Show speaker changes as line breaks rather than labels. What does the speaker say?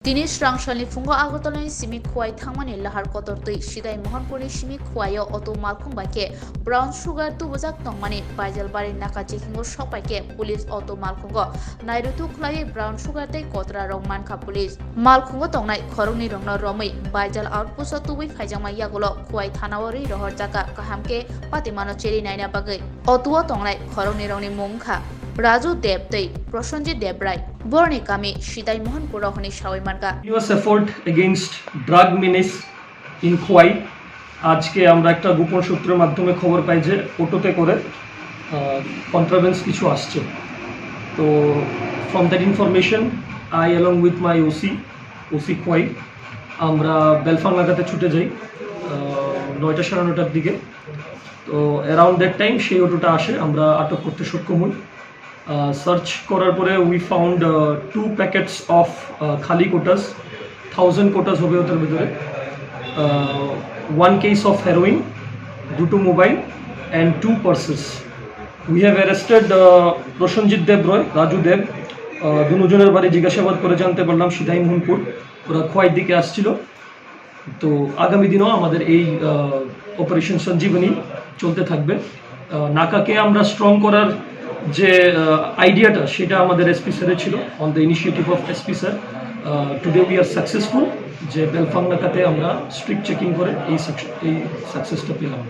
Dini Swrangchati fungo agotolani simi khuai thangmani lahar kotortui sidai mohanpurni simi khuaio auto Malkhungo ke brown sugar tubujak tongmani Baijalbari naka checkingo sokpaike police auto Malkhungo nairutu khlai brown sugar tei kotra rok mankha police Malkhungo tongnai Khoroknwino rokno romui Baijal outpost tubui phaijama yagulo khuai thanawari rohor jaka kahamke patimano cheri naina bagai auto tongnai Khoroknwino ni Romkha Raju Debtei, Prosonjit Debrai, Borni Kami, Shidai Mohan Purohoni Shawai Marga.
Continuous effort against drug menace in Khwai. আজকে আমরা একটা গোপন সূত্রের মাধ্যমে খবর পাই যে অটোতে করে কন্ট্রাভেন্স কিছু আসছে। তো from that information I along with my OC Khowai আমরা বেলফাং লাগাতে ছুটে যাই 9টা সাড়ে 9টার দিকে। তো অ্যারাউন্ড দ্যাট টাইম সেই অটোটা আসে, আমরা আটক করতে সক্ষম হই। সার্চ করার পরে উই ফাউন্ড 2 প্যাকেটস অফ খালি কোটাস, 1000 কোটাস হবে ওটার ভিতরে, 1 case of heroin, 2 mobile and 2 purses. We have arrested Prosonjit Debroy, Raju Deb, দুজনের বাড়ি জিজ্ঞাসাবাদ করে জানতে পারলাম সিধাই মোহনপুর, ওরা খোয়াই দিকে আসছিল। তো আগামী দিনও আমাদের এই অপারেশন সঞ্জীবনী চলতে থাকবে। নাকাকে আমরা স্ট্রং করার যে আইডিয়াটা সেটা আমাদের এসপি স্যারের ছিল, on the initiative of SP sir. Today we are successful যে বেলফাং নাকাতে আমরা স্ট্রিক্ট চেকিং করে এই সাকসেসটা পেলাম।